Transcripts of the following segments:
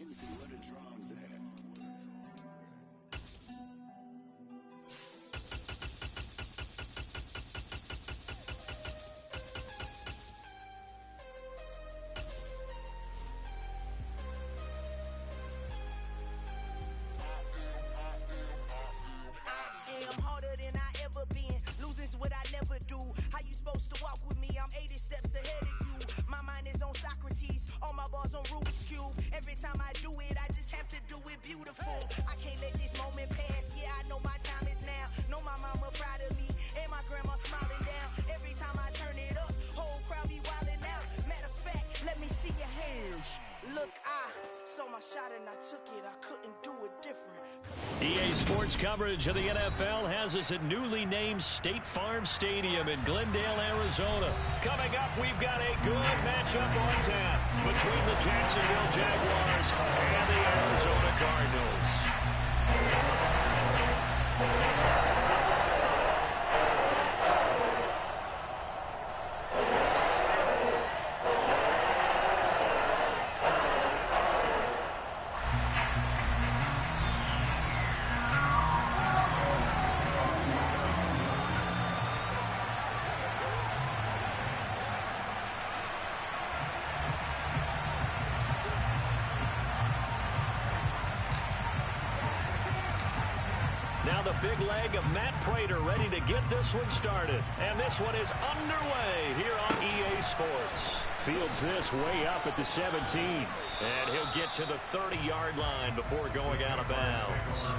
Juicy, where the drums at? I'm harder than I ever been. Losing's what I never do. How you supposed to walk with me? I'm 80 steps ahead of you. My mind is on Socrates. All my bars on Rubik's Cube. Every time I do it, I just have to do it beautiful. I can't let this moment pass. Yeah, I know my time is now. Know my mama proud of me. And my grandma smiling down. Every time I turn it up, whole crowd be wilding out. Matter of fact, let me see your hands. Look, I saw my shot and I took it. I couldn't do it different. EA Sports coverage of the NFL has us at newly named State Farm Stadium in Glendale, Arizona. Coming up, we've got a good matchup on tap between the Jacksonville Jaguars and the Arizona Cardinals. Now the big leg of Matt Prater ready to get this one started. And this one is underway here on EA Sports. Fields this way up at the 17. And he'll get to the 30-yard line before going out of bounds.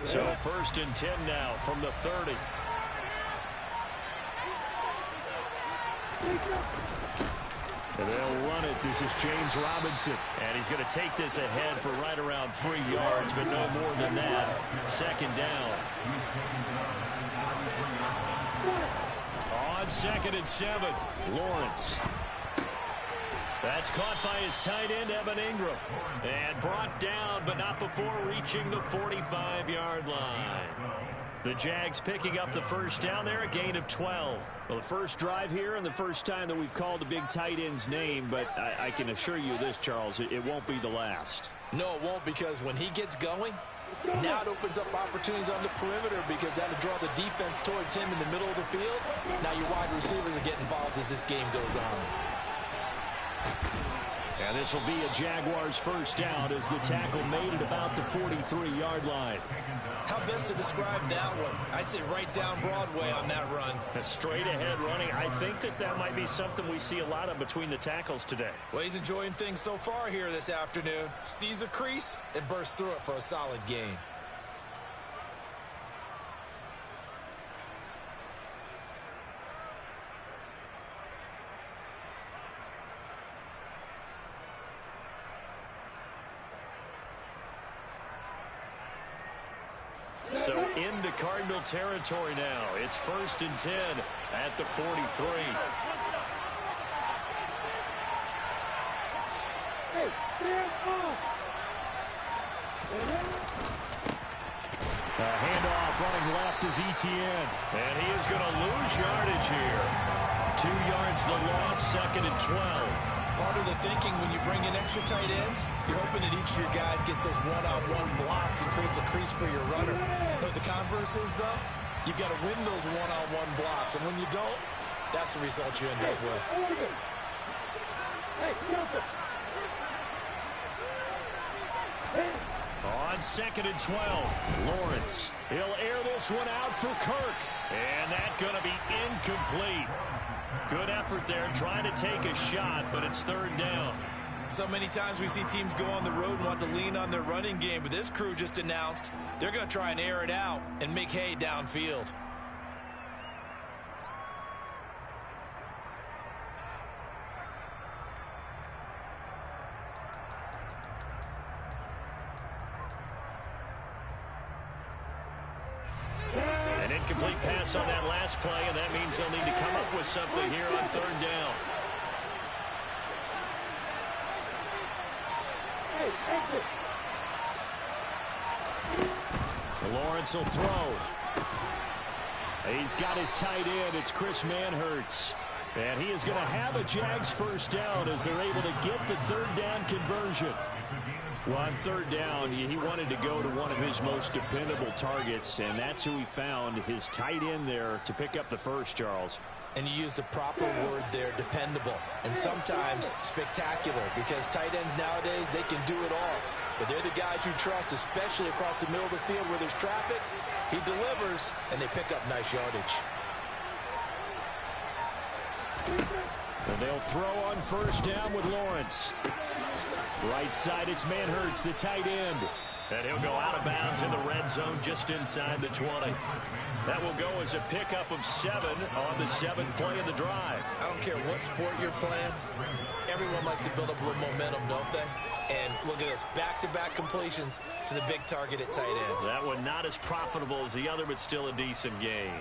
So 1st and 10 now from the 30. And they'll run it. This is James Robinson. And he's going to take this ahead for right around 3 yards, but no more than that. 2nd down. On 2nd and 7, Lawrence. That's caught by his tight end, Evan Ingram. And brought down, but not before reaching the 45-yard line. The Jags picking up the 1st down there, a gain of 12. Well, the first drive here and the first time that we've called the big tight end's name, but I can assure you this, Charles, it won't be the last. No, it won't, because when he gets going, now it opens up opportunities on the perimeter because that'll draw the defense towards him in the middle of the field. Now your wide receivers are getting involved as this game goes on. And this will be a Jaguars 1st down as the tackle made at about the 43-yard line. How best to describe that one? I'd say right down Broadway on that run. A straight-ahead running. I think that might be something we see a lot of between the tackles today. Well, he's enjoying things so far here this afternoon. Sees a crease and bursts through it for a solid gain. So into Cardinal territory now. It's 1st and 10 at the 43. A handoff running left is Etienne. And he is going to lose yardage here. 2 yards the loss, 2nd and 12. Part of the thinking when you bring in extra tight ends, you're hoping that each of your guys gets those one-on-one blocks and creates a crease for your runner. You know what the converse is, though? You've got to win those one-on-one blocks, and when you don't, that's the result you end up with. On 2nd and 12, Lawrence. He'll air this one out for Kirk. And that's going to be incomplete. Good effort there, trying to take a shot, but it's third down. So many times we see teams go on the road and want to lean on their running game, but this crew just announced they're going to try and air it out and make hay downfield. An incomplete pass on that last play, and that means they'll need to come up with something here on third down. Lawrence will throw. He's got his tight end. It's Chris Manhertz. And he is going to have a Jags first down as they're able to get the third down conversion. Well, on third down, he wanted to go to one of his most dependable targets, and that's who he found, his tight end there, to pick up the first, Charles. And you use the proper word there, dependable, and sometimes spectacular, because tight ends nowadays, they can do it all. But they're the guys you trust, especially across the middle of the field where there's traffic. He delivers, and they pick up nice yardage. And they'll throw on first down with Lawrence. Right side, it's Manhertz, the tight end. And he'll go out of bounds in the red zone just inside the 20. That will go as a pickup of 7 on the 7th play of the drive. I don't care what sport you're playing. Everyone likes to build up a little momentum, don't they? And look at this, back-to-back completions to the big target at tight end. That one not as profitable as the other, but still a decent gain.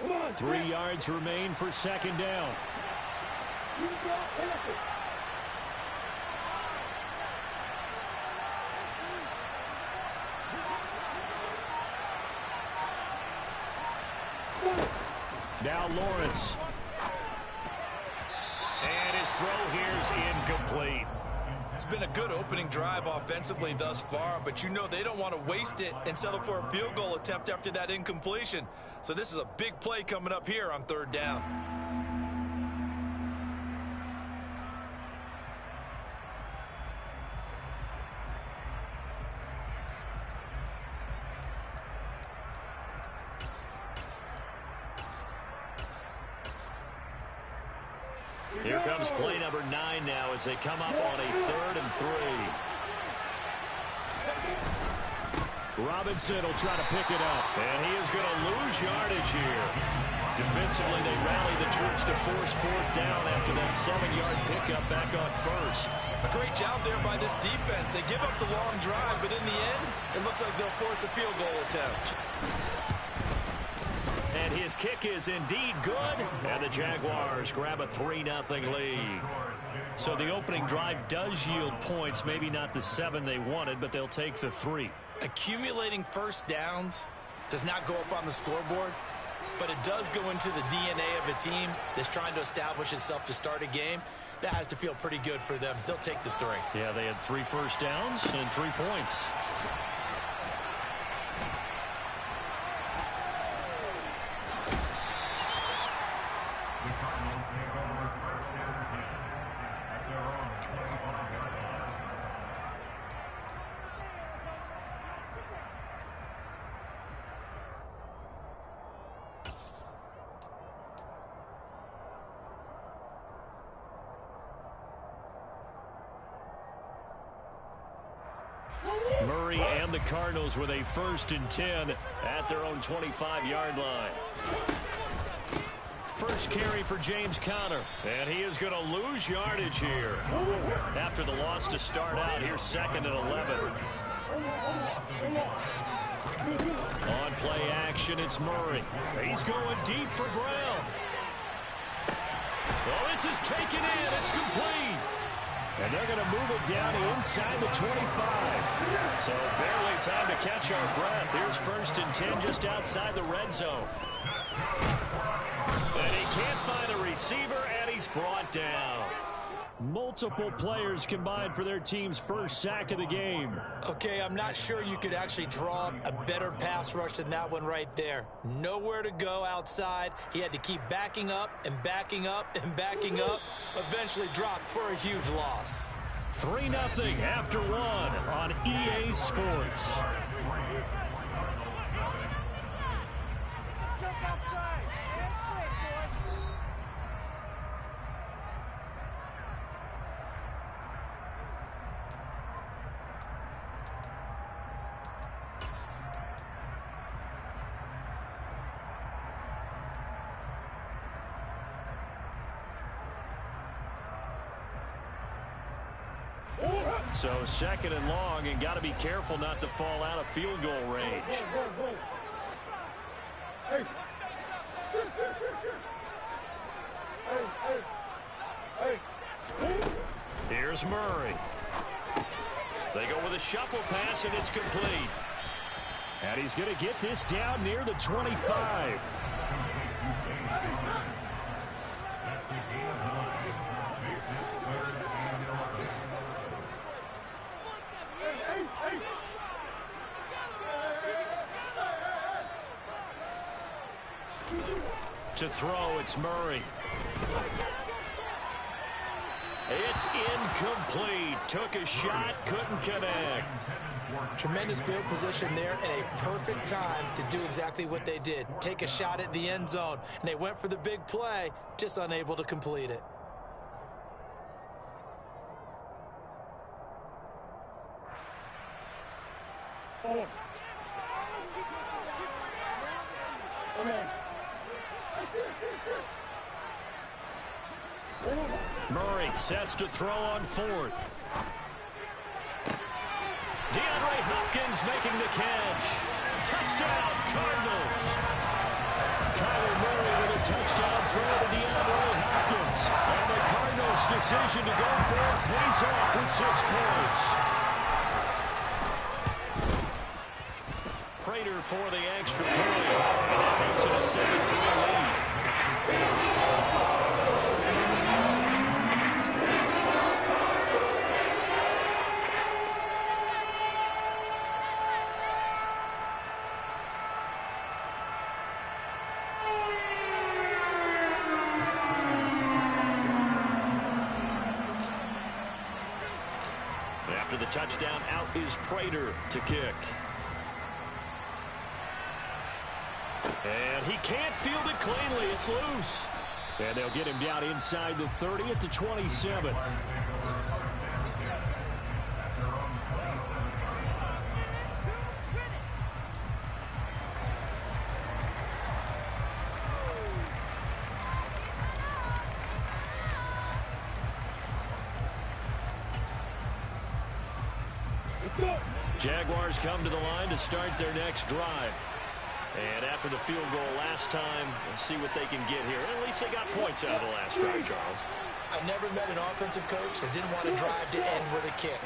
Come on, 3 yards remain for second down. Now Lawrence. And his throw here's incomplete. It's been a good opening drive offensively thus far, but you know they don't want to waste it and settle for a field goal attempt after that incompletion. So this is a big play coming up here on third down. Here comes play number 9 now as they come up on a 3rd and 3. Robinson will try to pick it up. And he is going to lose yardage here. Defensively, they rally the troops to force 4th down after that 7-yard pickup back on first. A great job there by this defense. They give up the long drive, but in the end, it looks like they'll force a field goal attempt. And his kick is indeed good. And the Jaguars grab a 3-0 lead. So the opening drive does yield points. Maybe not the 7 they wanted, but they'll take the 3. Accumulating first downs does not go up on the scoreboard, but it does go into the DNA of a team that's trying to establish itself to start a game. That has to feel pretty good for them. They'll take the 3. Yeah, they had 3 first downs and 3 points. Murray and the Cardinals with a 1st and 10 at their own 25-yard line. First carry for James Conner. And he is going to lose yardage here. After the loss to start out, here's 2nd and 11. On play action, it's Murray. He's going deep for Brown. Well, this is taken in. It's complete. And they're going to move it down to inside the 25. So barely time to catch our breath. Here's 1st and 10 just outside the red zone. And he can't find a receiver, and he's brought down. Multiple players combined for their team's first sack of the game. Okay, I'm not sure you could actually draw a better pass rush than that one right there. Nowhere to go outside. He had to keep backing up and backing up and backing up. Eventually dropped for a huge loss. 3-0 after one on EA Sports. So second and long, and got to be careful not to fall out of field goal range. Here's Murray. They go with a shuffle pass, and it's complete. And he's going to get this down near the 25. To throw, it's Murray. It's incomplete. Took a shot, couldn't connect. Tremendous field position there and a perfect time to do exactly what they did. Take a shot at the end zone. And they went for the big play, just unable to complete it. Murray sets to throw on fourth. DeAndre Hopkins making the catch. Touchdown, Cardinals. Kyler Murray with a touchdown throw to DeAndre Hopkins. And the Cardinals' decision to go for it pays off with 6 points. Prater for the extra point. And that makes it a 7-3 lead. After the touchdown, out is Prater to kick. And he can't field it cleanly. It's loose. And they'll get him down inside the 30 at the 27. Jaguars come to the line to start their next drive. And after the field goal last time, we'll see what they can get here. At least they got points out of the last drive, Charles. I never met an offensive coach that didn't want to drive to end with a kick.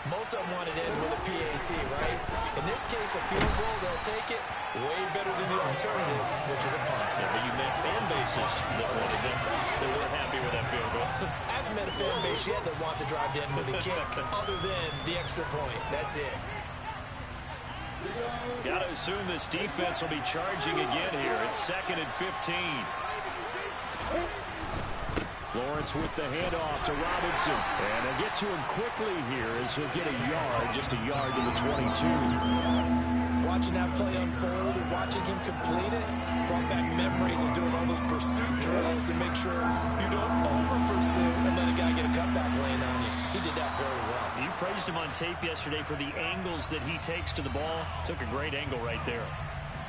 Most of them want to end with a PAT, right? In this case, a field goal, they'll take it way better than the alternative, which is a punt. Yeah, but you met fan bases that wanted them. They weren't happy with that field goal. I haven't met a fan base yet that wants to drive to end with a kick, other than the extra point. That's it. Got to assume this defense will be charging again here. It's 2nd and 15. Lawrence with the handoff to Robinson. And they'll get to him quickly here as he'll get a yard, just a yard to the 22. Watching that play unfold and watching him complete it brought back memories of doing all those pursuit drills to make sure you don't over-pursue and let a guy get a cutback lane on you. He did that very well. You praised him on tape yesterday for the angles that he takes to the ball. Took a great angle right there.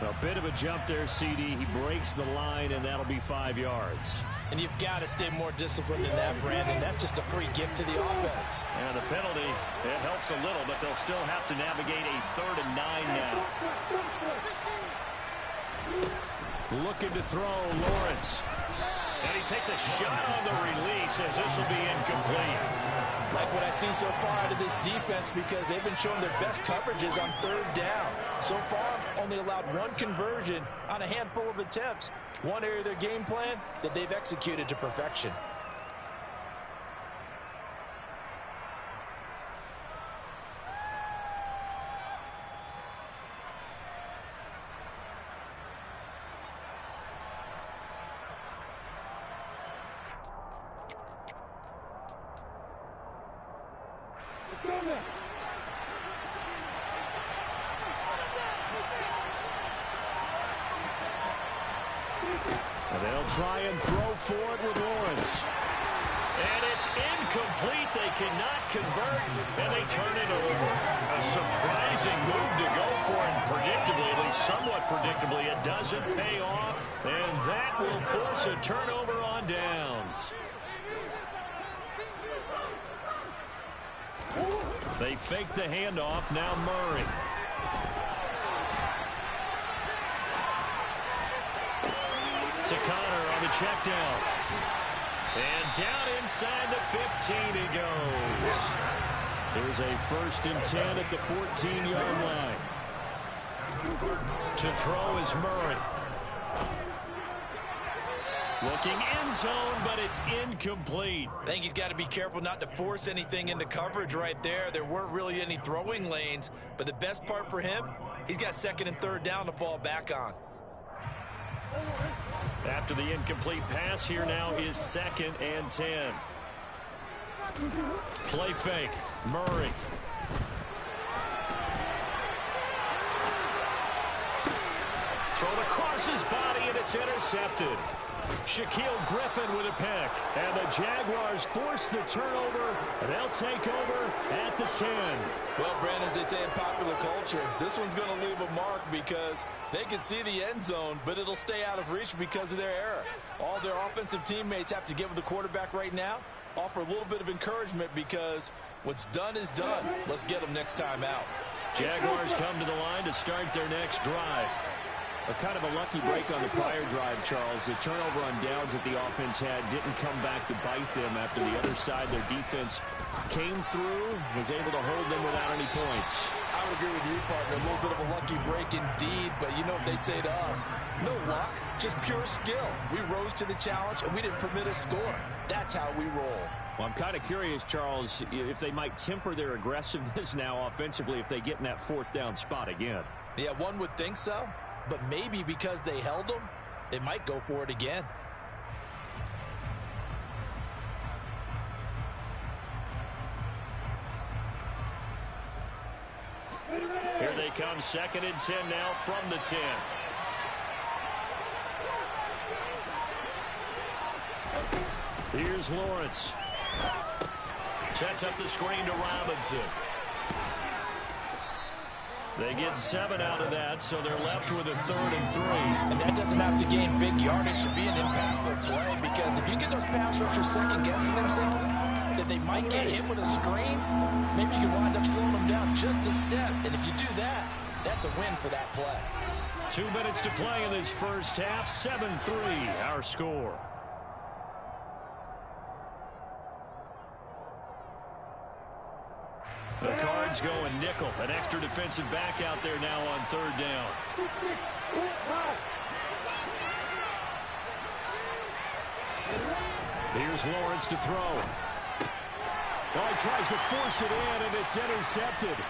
A bit of a jump there, CD. He breaks the line, and that'll be 5 yards. And you've got to stay more disciplined than that, Brandon. That's just a free gift to the offense. And the penalty, it helps a little, but they'll still have to navigate a 3rd and 9 now. Looking to throw, Lawrence. And he takes a shot on the release as this will be incomplete. Like what I've seen so far out of this defense, because they've been showing their best coverages on 3rd down. So far, only allowed 1 conversion on a handful of attempts. One area of their game plan that they've executed to perfection. And they'll try and throw for it with Lawrence. And it's incomplete. They cannot convert, and they turn it over. A surprising move to go for, and predictably, at least somewhat predictably, it doesn't pay off. And that will force a turnover on downs. They fake the handoff. Now Murray. To Connor on the check down. And down inside the 15 he goes. There's a 1st and 10 at the 14-yard line. To throw is Murray. Looking end zone, but it's incomplete. I think he's got to be careful not to force anything into coverage right there. There weren't really any throwing lanes, but the best part for him, he's got 2nd and 3rd down to fall back on. After the incomplete pass, here now is 2nd and 10. Play fake. Murray. Thrown across his body, and it's intercepted. Shaquille Griffin with a pick. And the Jaguars force the turnover, and they'll take over at the 10. Well, Brandon, as they say in popular culture, this one's going to leave a mark because they can see the end zone, but it'll stay out of reach because of their error. All their offensive teammates have to give the quarterback right now, offer a little bit of encouragement because what's done is done. Let's get them next time out. Jaguars come to the line to start their next drive. A kind of a lucky break on the prior drive, Charles. The turnover on downs that the offense had didn't come back to bite them after the other side. Their defense came through, was able to hold them without any points. I would agree with you, partner. A little bit of a lucky break indeed, but you know what they'd say to us. No luck, just pure skill. We rose to the challenge, and we didn't permit a score. That's how we roll. Well, I'm kind of curious, Charles, if they might temper their aggressiveness now offensively if they get in that 4th down spot again. Yeah, one would think so. But maybe because they held them, they might go for it again. Here they come, 2nd and 10 now from the 10. Here's Lawrence. Sets up the screen to Robinson. They get 7 out of that, so they're left with a 3rd and 3. And that doesn't have to gain big yardage to be an impactful play, because if you get those pass rushers second-guessing themselves, that they might get hit with a screen, maybe you can wind up slowing them down just a step. And if you do that, that's a win for that play. 2 minutes to play in this first half. 7-3, our score. The Cards go and nickel. An extra defensive back out there now on 3rd down. Here's Lawrence to throw. Oh, he tries to force it in, and it's intercepted.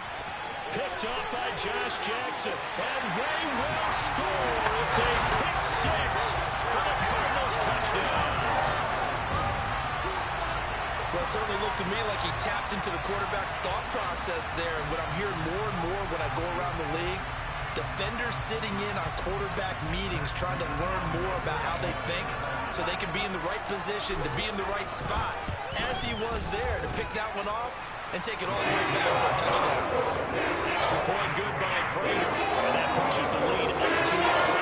Picked off by Josh Jackson, and they will score. It's a pick 6 for the Cardinals touchdown. Well, it certainly looked to me like he tapped into the quarterback's thought process there. And what I'm hearing more and more when I go around the league, defenders sitting in on quarterback meetings trying to learn more about how they think so they can be in the right position to be in the right spot, as he was there to pick that one off and take it all the way back for a touchdown. Extra point good by Prager, and that pushes the lead up to 11.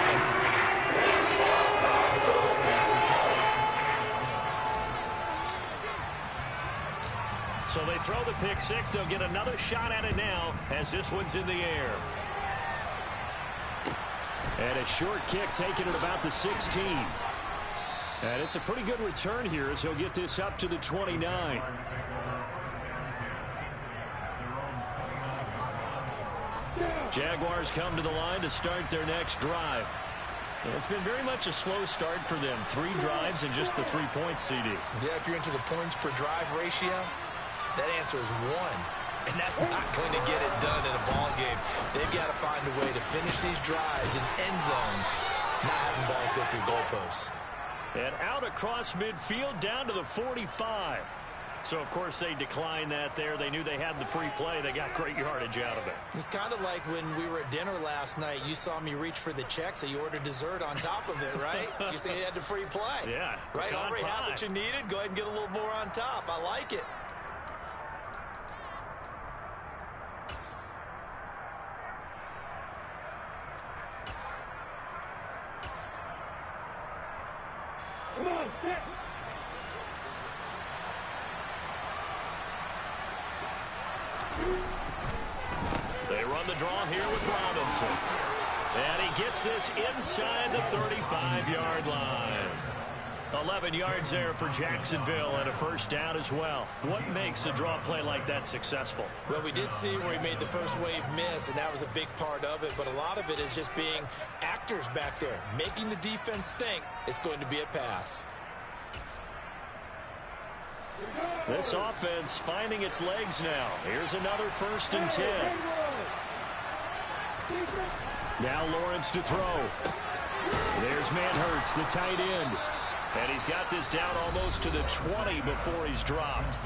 So they throw the pick 6. They'll get another shot at it now as this one's in the air. And a short kick taken at about the 16. And it's a pretty good return here as he'll get this up to the 29. Jaguars come to the line to start their next drive. It's been very much a slow start for them. 3 drives and just the 3 points, CD. Yeah, if you're into the points per drive ratio, that answer is 1. And that's not going to get it done in a ball game. They've got to find a way to finish these drives in end zones, not having balls go through goalposts. And out across midfield down to the 45. So, of course, they declined that there. They knew they had the free play. They got great yardage out of it. It's kind of like when we were at dinner last night. You saw me reach for the check, so you ordered dessert on top of it, right? You say you had the free play. Yeah. Right? Already have what you needed. Go ahead and get a little more on top. I like it. Come on, set. They run the draw here with Robinson. And he gets this inside the 35-yard line. 11 yards there for Jacksonville and a first down as well. What makes a draw play like that successful? Well, we did see where he made the first wave miss, and that was a big part of it. But a lot of it is just being actors back there, making the defense think it's going to be a pass. This offense finding its legs now. Here's another 1st and 10. Now Lawrence to throw. There's Manhurts, the tight end. And he's got this down almost to the 20 before he's dropped.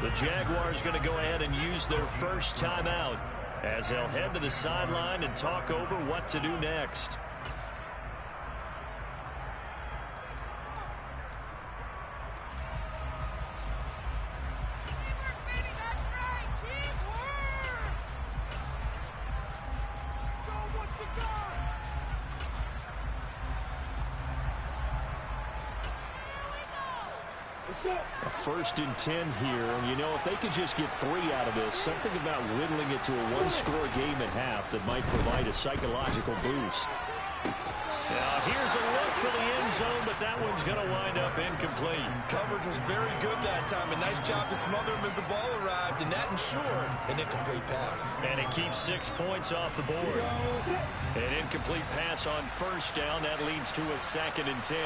The Jaguars going to go ahead and use their first timeout as they'll head to the sideline and talk over what to do next. A 1st and 10 here, and you know, if they could just get 3 out of this, something about whittling it to a one-score game at half that might provide a psychological boost. Now here's a look for the end zone, but that one's going to wind up incomplete. Coverage was very good that time. A nice job to smother him as the ball arrived, and that ensured an incomplete pass. And it keeps 6 points off the board. An incomplete pass on first down. That leads to a 2nd and 10.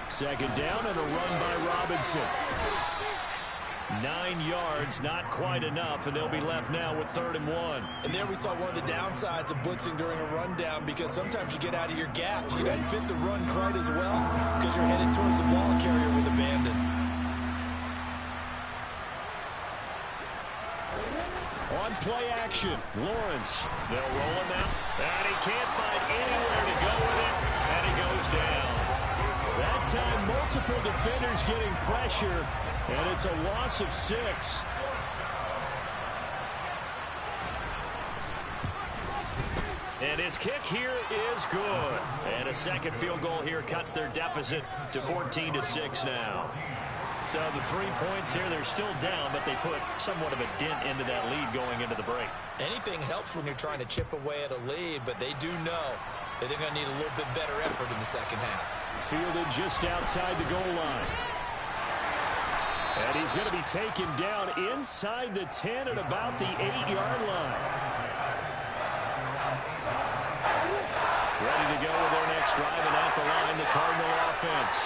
2nd down and a run by Robinson. 9 yards, not quite enough, and they'll be left now with 3rd and 1. And there we saw one of the downsides of blitzing during a rundown, because sometimes you get out of your gaps. You don't fit the run quite as well because you're headed towards the ball carrier with abandon. On play action, Lawrence. They'll roll him out, and he can't find anywhere to go with it, and he goes down. That time, multiple defenders getting pressure, and it's a loss of 6. And his kick here is good. And a second field goal here cuts their deficit to 14-6 now. So the 3 points here, they're still down, but they put somewhat of a dent into that lead going into the break. Anything helps when you're trying to chip away at a lead, but they do know that they're going to need a little bit better effort in the second half. Fielded just outside the goal line. And he's going to be taken down inside the 10 at about the 8-yard line. Ready to go with their next drive, and at the line, the Cardinal offense.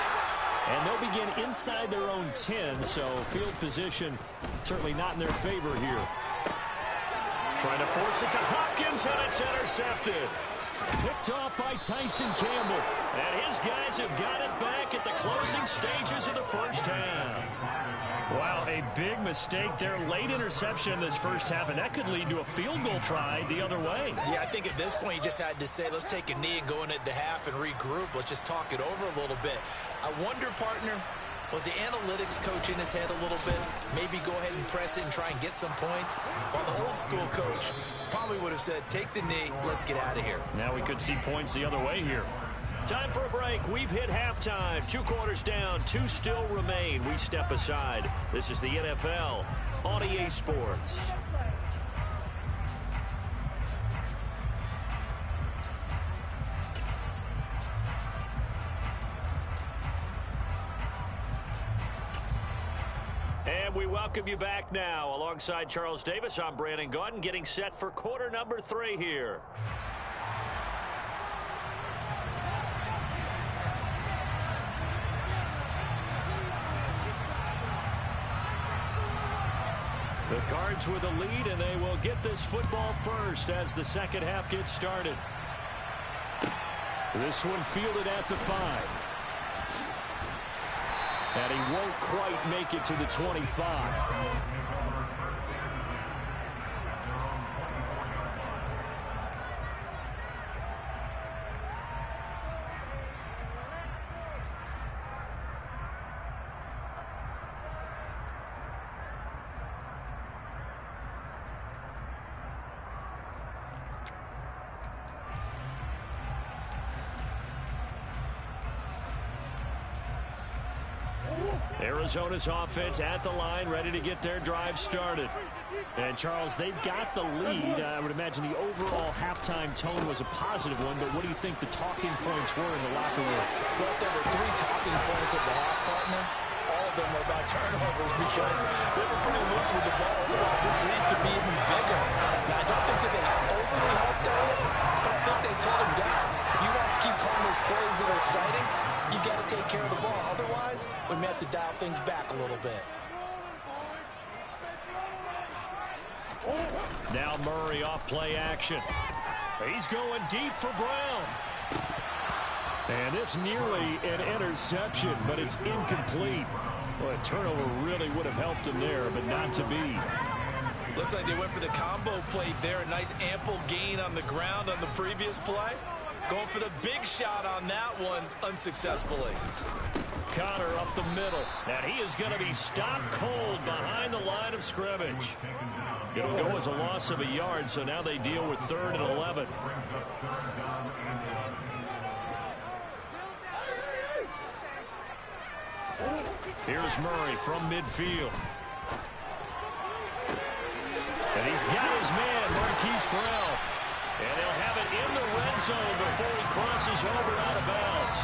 And they'll begin inside their own 10, so field position certainly not in their favor here. Trying to force it to Hopkins, and it's intercepted. Picked off by Tyson Campbell. And his guys have got it back at the closing stages of the first half. Wow, a big mistake there. Late interception in this first half, and that could lead to a field goal try the other way. Yeah, I think at this point you just had to say, let's take a knee and go into the half and regroup. Let's just talk it over a little bit. I wonder, partner, was the analytics coach in his head a little bit? Maybe go ahead and press it and try and get some points? While the old school coach probably would have said, take the knee, let's get out of here. Now we could see points the other way here. Time for a break. We've hit halftime. 2 quarters down, 2 still remain. We step aside. This is the NFL on EA Sports. And we welcome you back now. Alongside Charles Davis, I'm Brandon Gaudin, getting set for quarter number 3 here. The Cards with a lead, and they will get this football first as the second half gets started. This one fielded at the 5. And he won't quite make it to the 25. Arizona's offense at the line, ready to get their drive started. And, Charles, they've got the lead. I would imagine the overall halftime tone was a positive one, but what do you think the talking points were in the locker room? Well, if there were 3 talking points at the half, partner, all of them were about turnovers because they were pretty loose with the ball. Otherwise, this lead could be even bigger. Now, I don't think that they overly helped on it, but I think they told them, guys, if you want to keep calling those plays that are exciting, you got to take care of the ball. Otherwise, we may have to dial things back a little bit. Now Murray off play action. He's going deep for Brown. And it's nearly an interception, but it's incomplete. Well, a turnover really would have helped him there, but not to be. Looks like they went for the combo plate there. A nice ample gain on the ground on the previous play. Going for the big shot on that one unsuccessfully. Connor up the middle, and he is going to be stopped cold behind the line of scrimmage. It'll go as a loss of a yard, so now they deal with 3rd and 11. Here's Murray from midfield. And he's got his man, Marquise Brown. And they'll have it in the red zone before he crosses over out of bounds.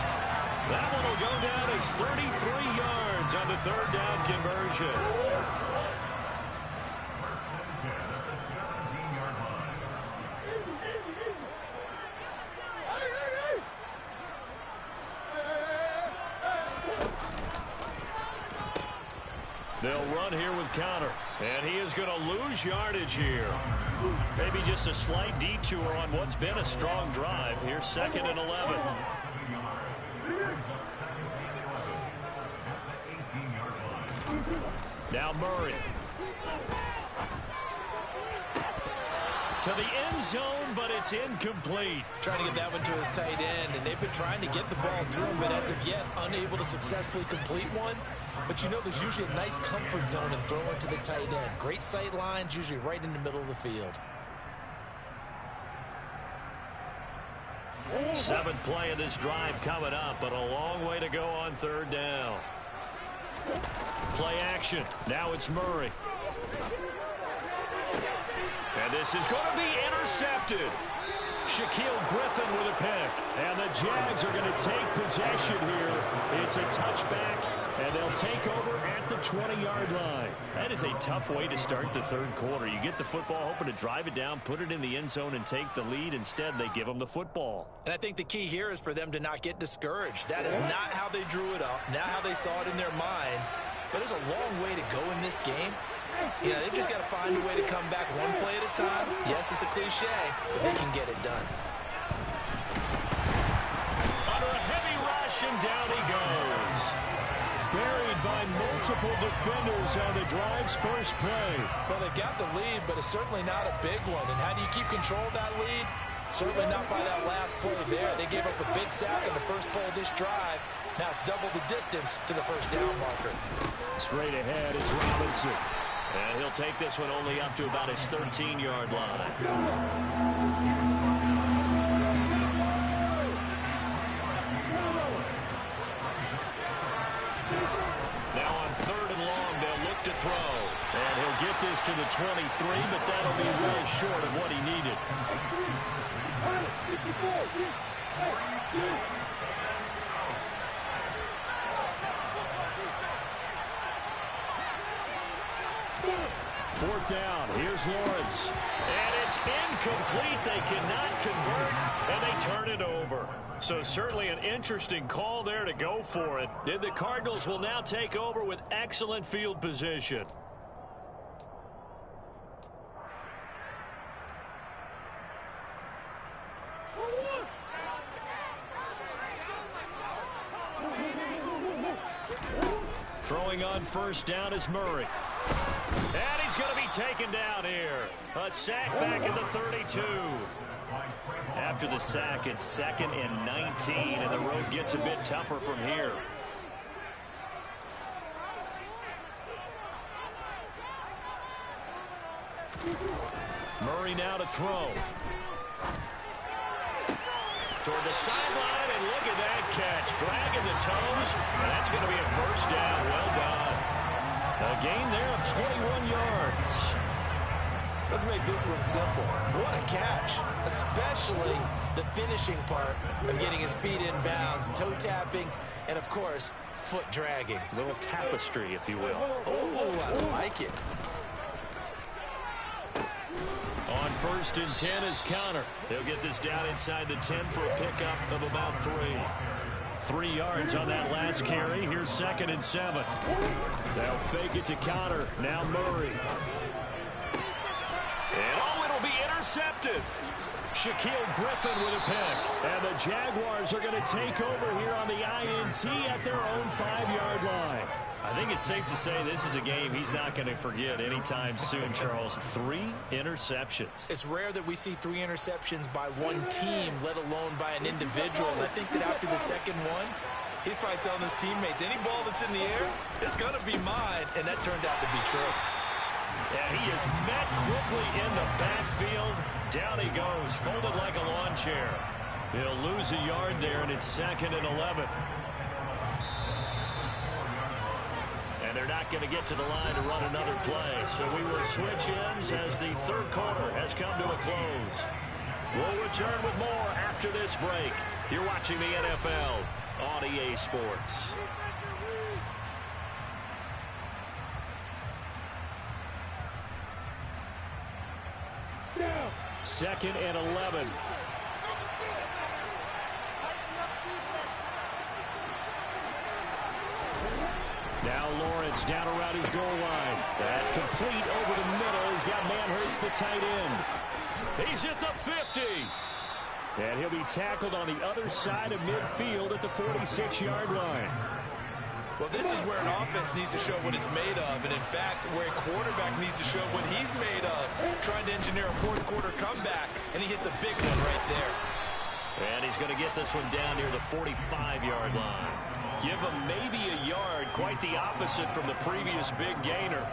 That one will go down as 33 yards on the 3rd down conversion. They'll run here with Connor, and he is going to lose yardage here. Maybe just a slight detour on what's been a strong drive. Here's 2nd and 11. Now Murray. To the end zone, but it's incomplete. Trying to get that one to his tight end, and they've been trying to get the ball to him, but as of yet, unable to successfully complete one. But you know there's usually a nice comfort zone in throwing to the tight end. Great sight lines, usually right in the middle of the field. 7th play of this drive coming up, but a long way to go on 3rd down. Play action. Now it's Murray. And this is going to be intercepted. Shaquille Griffin with a pick. And the Jags are going to take possession here. It's a touchback, and they'll take over at the 20-yard line. That is a tough way to start the 3rd quarter. You get the football, hoping to drive it down, put it in the end zone, and take the lead. Instead, they give them the football. And I think the key here is for them to not get discouraged. That is not how they drew it up, not how they saw it in their minds. But there's a long way to go in this game. You know, they've just got to find a way to come back one play at a time. Yes, it's a cliche, but they can get it done. Under a heavy rush, and down he goes. Buried by multiple defenders on the drive's first play. Well, they've got the lead, but it's certainly not a big one. And how do you keep control of that lead? Certainly not by that last play there. They gave up a big sack on the first play of this drive. Now it's double the distance to the first down marker. Straight ahead, it's Robinson. And he'll take this one only up to about his 13-yard line. Now on 3rd and long, they'll look to throw. And he'll get this to the 23, but that'll be really short of what he needed. 4th down. Here's Lawrence. And it's incomplete. They cannot convert, and they turn it over. So certainly an interesting call there to go for it. And the Cardinals will now take over with excellent field position. Throwing on first down is Murray. And he's going to be taken down here. A sack back at the 32. After the sack, it's 2nd and 19, and the road gets a bit tougher from here. Murray now to throw. Toward the sideline, and look at that catch. Dragging the toes, and that's going to be a first down. Well done. A gain there of 21 yards. Let's make this one simple. What a catch, especially the finishing part of getting his feet in bounds, toe tapping, and of course, foot dragging. A little tapestry, if you will. Oh, I like it. On 1st and 10 is Connor. He'll get this down inside the 10 for a pickup of about 3. 3 yards on that last carry. Here's 2nd and 7. They'll fake it to Connor. Now Murray. And it'll be intercepted. Shaquille Griffin with a pick. And the Jaguars are going to take over here on the INT at their own 5-yard line. I think it's safe to say this is a game he's not going to forget anytime soon, Charles. 3 interceptions. It's rare that we see 3 interceptions by one team, let alone by an individual. And I think that after the second one, he's probably telling his teammates, any ball that's in the air, it's going to be mine. And that turned out to be true. Yeah, he is met quickly in the backfield. Down he goes, folded like a lawn chair. He'll lose a yard there, and it's 2nd and 11. And they're not going to get to the line to run another play. So we will switch ends as the 3rd quarter has come to a close. We'll return with more after this break. You're watching the NFL on EA Sports. Down. 2nd and 11. Now Lawrence down around his goal line. That complete over the middle. He's got Manhurts, the tight end. He's at the 50. And he'll be tackled on the other side of midfield at the 46-yard line. Well, this is where an offense needs to show what it's made of. And, in fact, where a quarterback needs to show what he's made of. Trying to engineer a 4th quarter comeback, and he hits a big one right there. And he's going to get this one down near the 45-yard line. Give him maybe a yard, quite the opposite from the previous big gainer.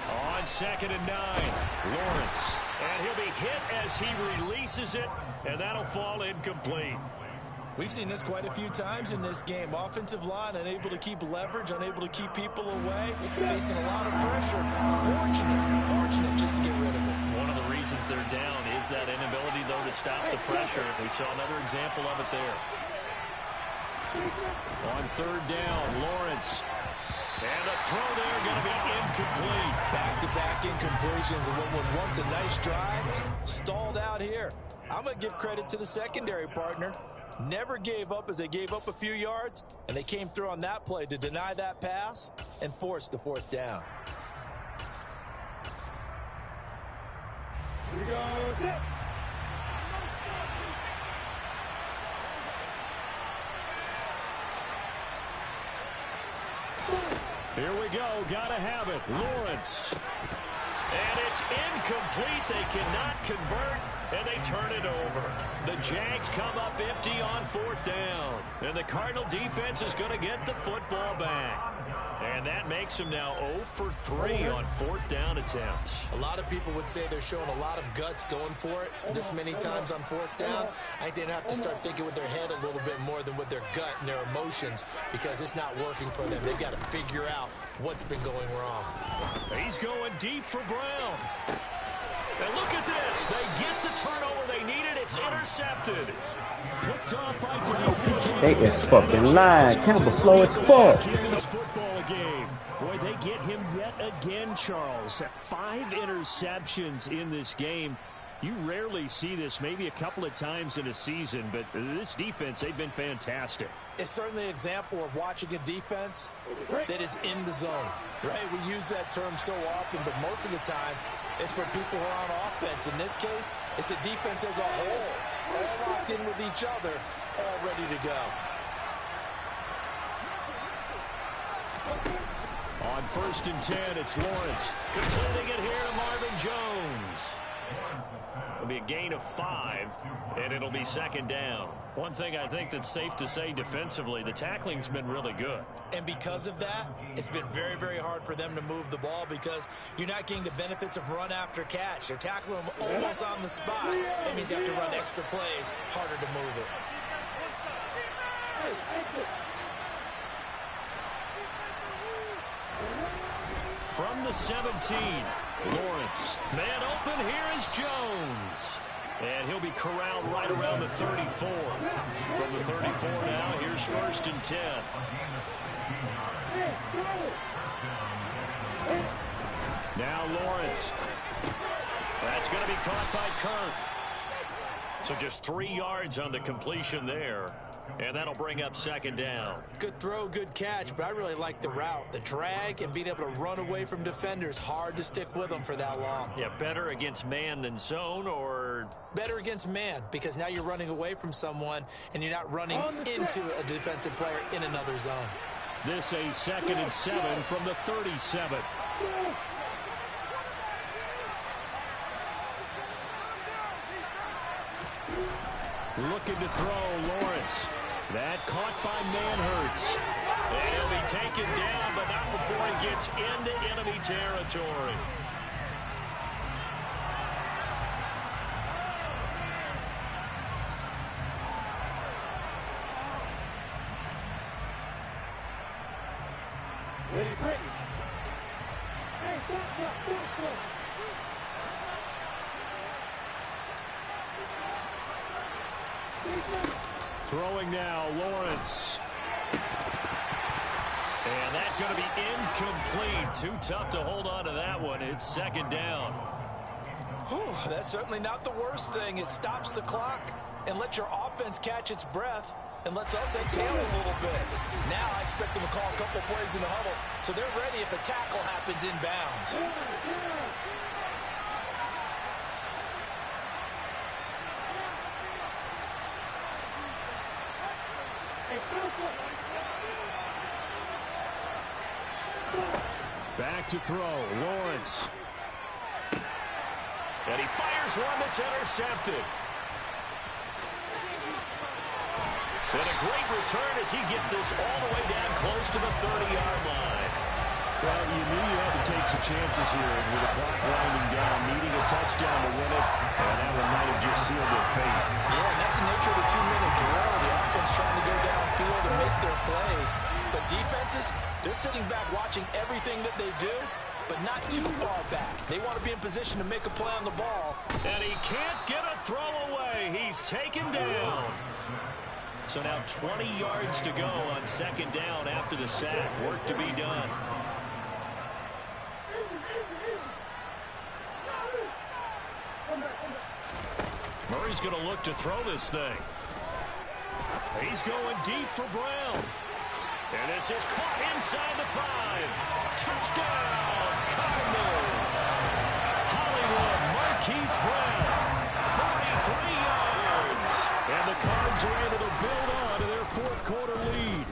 On 2nd and 9, Lawrence. And he'll be hit as he releases it, and that'll fall incomplete. We've seen this quite a few times in this game. Offensive line unable to keep leverage, unable to keep people away, facing a lot of pressure. Fortunate just to get rid of it. One of the reasons they're down is that inability, though, to stop the pressure. We saw another example of it there. On 3rd down, Lawrence. And the throw there going to be incomplete. Back-to-back incompletions of what was once a nice drive. Stalled out here. I'm going to give credit to the secondary partner. Never gave up as they gave up a few yards, and they came through on that play to deny that pass and force the 4th down. Here we go. Set. Here we go. Gotta have it. Lawrence. And it's incomplete. They cannot convert, and they turn it over. The Jags come up empty on 4th down. And the Cardinal defense is going to get the football back. And that makes them now 0 for 3 on 4th down attempts. A lot of people would say they're showing a lot of guts going for it this many times on 4th down. I think they'd have to start thinking with their head a little bit more than with their gut and their emotions, because it's not working for them. They've got to figure out what's been going wrong. He's going deep for Brown. And look at this. They get the turnover they needed. It's intercepted. Picked off by Tyson. They is fucking lying. Campbell slow as fuck. Football game. Boy, they get him yet again, Charles. 5 interceptions in this game. You rarely see this, maybe a couple of times in a season, but this defense, they've been fantastic. It's certainly an example of watching a defense that is in the zone, right? We use that term so often, but most of the time, it's for people who are on offense. In this case, it's the defense as a whole, all locked in with each other, all ready to go. On 1st and 10, it's Lawrence. Completing it here to Marvin Jones. It'll be a gain of 5, and it'll be 2nd down. One thing I think that's safe to say defensively, the tackling's been really good. And because of that, it's been very, very hard for them to move the ball because you're not getting the benefits of run after catch. They're tackling them almost on the spot. That means you have to run extra plays, harder to move it. From the 17, Lawrence. Man open, here is Jones. And he'll be corralled right around the 34. From the 34 now, here's 1st and 10. Now Lawrence. That's going to be caught by Kirk. So just 3 yards on the completion there. And that'll bring up 2nd down. Good throw, good catch, but I really like the route. The drag and being able to run away from defenders, hard to stick with them for that long. Yeah, better against man than zone, or? Better against man, because now you're running away from someone and you're not running into a defensive player in another zone. This a 2nd and 7 from the 37. Looking to throw, Lawrence. That caught by Manhurts. And he'll be taken down, but not before he gets into enemy territory. Throwing now, Lawrence. And that's going to be incomplete. Too tough to hold on to that one. It's 2nd down. Whew, that's certainly not the worst thing. It stops the clock and lets your offense catch its breath and lets us exhale a little bit. Now I expect them to call a couple plays in the huddle so they're ready if a tackle happens inbounds. Back to throw, Lawrence. And he fires one that's intercepted. And a great return as he gets this all the way down close to the 30-yard line. Well, you knew you had to take some chances here with the clock winding down, needing a touchdown to win it, and that one might have just sealed their fate. Yeah, and that's the nature of the 2-minute drill. The offense trying to go downfield and make their plays. But defenses, they're sitting back watching everything that they do, but not too far back. They want to be in position to make a play on the ball. And he can't get a throw away. He's taken down. So now 20 yards to go on 2nd down after the sack. Work to be done. Murray's going to look to throw this thing. He's going deep for Brown. And this is caught inside the 5. Touchdown, Cardinals. Hollywood Marquise Brown, 43 yards. And the Cards are able to build on to their 4th quarter lead.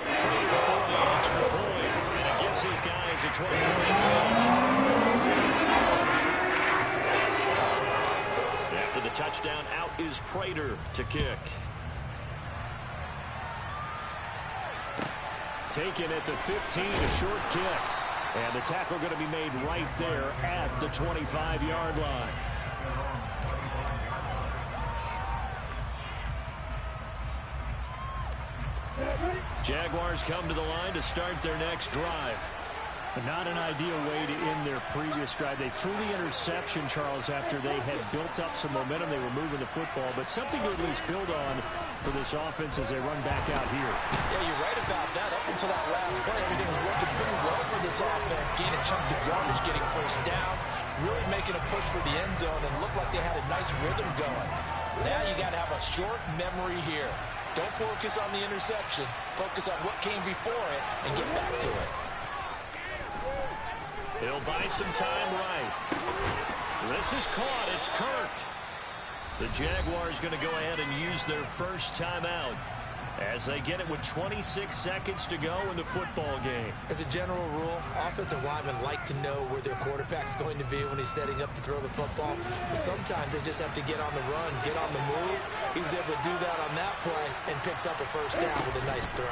Before the extra point, and it gives his guys a 20-point advantage. After the touchdown, out is Prater to kick. Taken at the 15, a short kick. And the tackle going to be made right there at the 25-yard line. Jaguars come to the line to start their next drive. Not an ideal way to end their previous drive. They threw the interception, Charles, after they had built up some momentum. They were moving the football, but something to at least build on for this offense as they run back out here. Yeah, you're right about that. Up until that last play, everything was working pretty well for this offense. Gaining chunks of yardage, getting first downs. really making a push for the end zone and looked like they had a nice rhythm going. Now you got to have a short memory here. Don't focus on the interception. Focus on what came before it and get back to it. He'll buy some time right. This is caught. It's Kirk. The Jaguars going to go ahead and use their first timeout as they get it with 26 seconds to go in the football game. As a general rule, offensive linemen like to know where their quarterback's going to be when he's setting up to throw the football. But sometimes they just have to get on the run, get on the move. He was able to do that on that play and picks up a first down with a nice throw.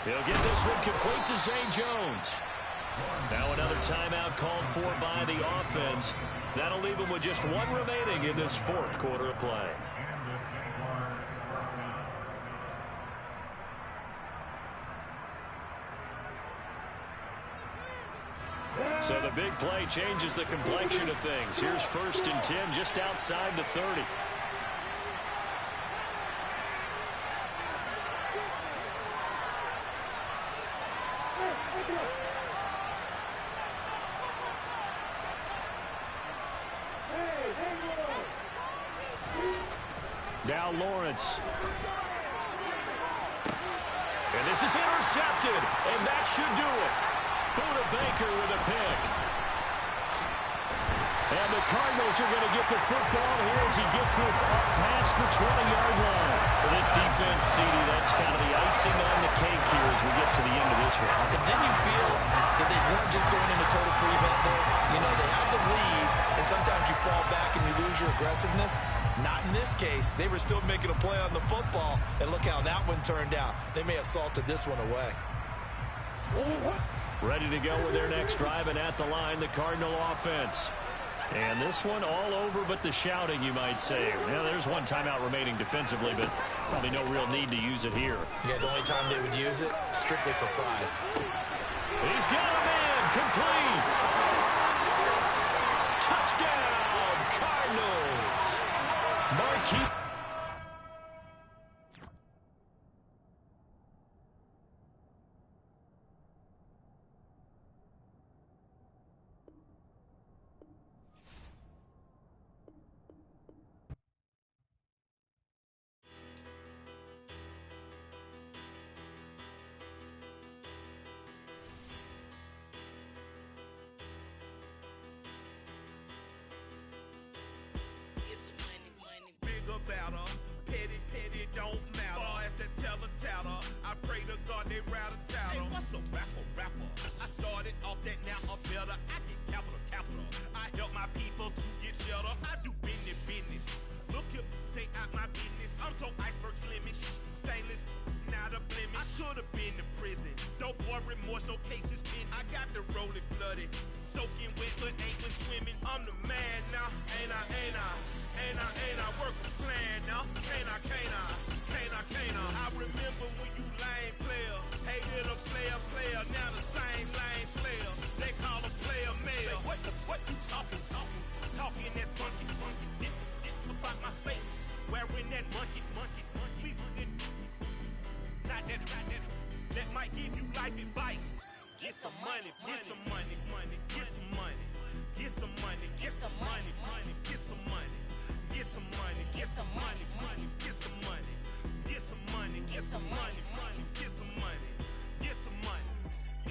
He'll get this one complete to Zay Jones. Now another timeout called for by the offense. That'll leave him with just one remaining in this fourth quarter of play. So the big play changes the complexion of things. Here's 1st and 10 just outside the 30. Now Lawrence. And this is intercepted, and that should do it. Buda Baker with a pick. And the Cardinals are going to get the football here as he gets this up past the 20-yard line. For this defense, CD, that's kind of the icing on the cake here as we get to the end of this one. And then you feel that they weren't just going into total prevent there. You know, they had the lead, and sometimes you fall back and you lose your aggressiveness. Not in this case. They were still making a play on the football, and look how that one turned out. They may have salted this one away. Ready to go with their next drive, and at the line, the Cardinal offense. And this one all over but the shouting, you might say. Now, there's one timeout remaining defensively, but probably no real need to use it here. Yeah, the only time they would use it, strictly for pride. He's got a man, complete. Touchdown, Cardinals. Marquis. Petty don't matter. Far as that teller-tatter, I pray to God they rat-a-tatter. Hey, what's a rapper? I started off that, now I'm better. I get capital. I help my people to get cheddar. I do business. Look here, stay out my business. I'm so iceberg slimish, stainless, not a blemish. I should've been to prison. No boy remorse, no cases pinned. I got the rolling flooded, soaking wet, but ain't been swimming. I'm the man now, ain't I? Work a plan now, can't I? I remember when you lame player, hated a player, now the same lame player. They call a player mayor. What you talking? Talking that funky, about my face, wearing that monkey. We not that might give you life advice. Get some money.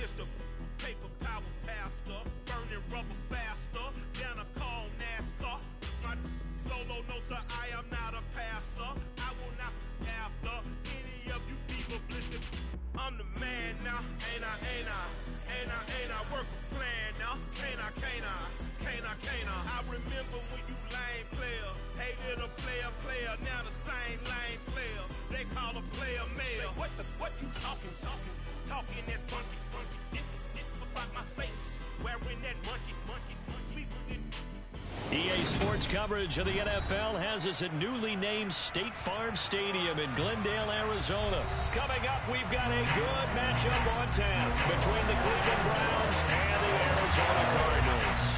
It's the paper power pastor, burning rubber faster, down a call NASCAR. My solo, no sir, I am not a passer. I will not after any of you fever blistered. I'm the man now, ain't I? Work a plan now, can't I? I remember when you lame player, hated a player, now the same lame player. They call a player mayor. What you talking? Talking that funky, about my face, wearing that monkey. EA Sports coverage of the NFL has us at newly named State Farm Stadium in Glendale, Arizona. Coming up, we've got a good matchup on tap between the Cleveland Browns and the Arizona Cardinals.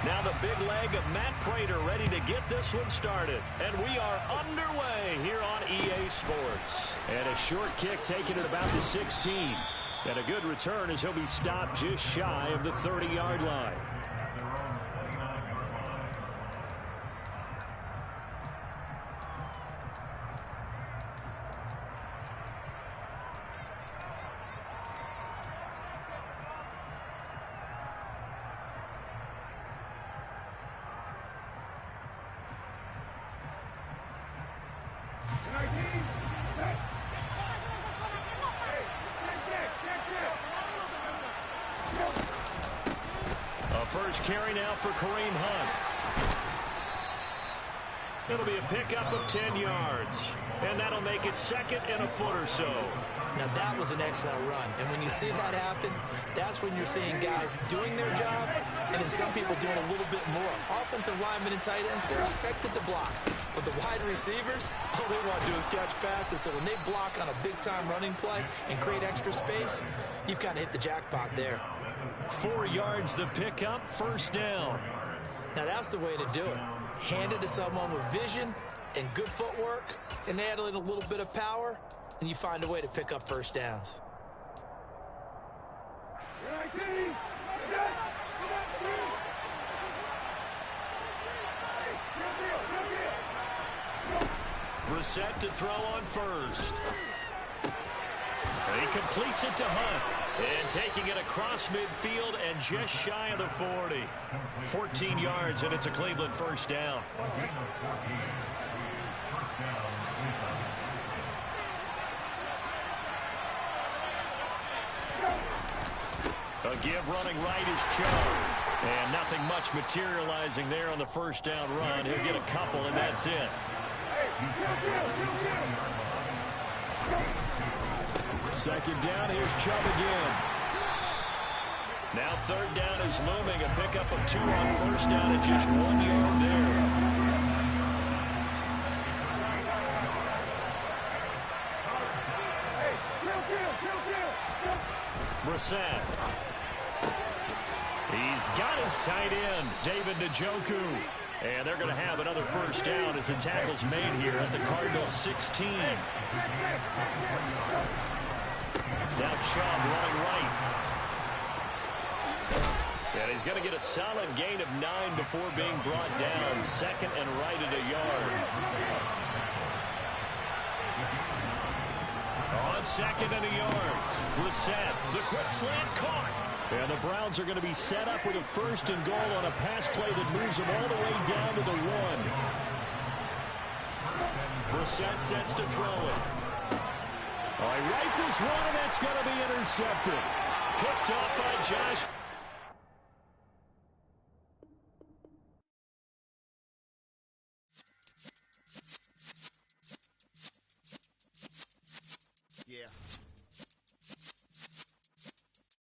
Now the big leg of Matt Prater ready to get this one started. And we are underway here on EA Sports. And a short kick taken at about the 16. And a good return as he'll be stopped just shy of the 30-yard line. First carry now for Kareem Hunt. It'll be a pickup of 10 yards. And that'll make it second and a foot or so. Now that was an excellent run. And when you see that happen, that's when you're seeing guys doing their job and then some people doing a little bit more. Offensive linemen and tight ends, they're expected to block. But the wide receivers, all they want to do is catch passes. So when they block on a big-time running play and create extra space, you've kind of hit the jackpot there. 4 yards the pickup, first down. Now that's the way to do it. Hand it to someone with vision and good footwork, and add in a little bit of power, and you find a way to pick up first downs. Brissett to throw on first. He completes it to Hunt. And taking it across midfield and just shy of the 40. 14 yards, and it's a Cleveland first down. A give running right is Chubb. And nothing much materializing there on the first down run. He'll get a couple, and that's it. Second down, here's Chubb again. Now third down is looming, a pickup of 2 on first down at just 1 yard there. Brissett. He's got his tight end, David Njoku. And they're going to have another first down as the tackle's made here at the Cardinals 16. Now Chubb running right. And he's going to get a solid gain of 9 before being brought down. Second and right at a yard. On second and a yard. Brissett, the quick slant caught. And the Browns are going to be set up with a first and goal on a pass play that moves them all the way down to the 1. Brissett sets to throw it. All right, rifles one, and that's going to be intercepted. Picked up by Josh.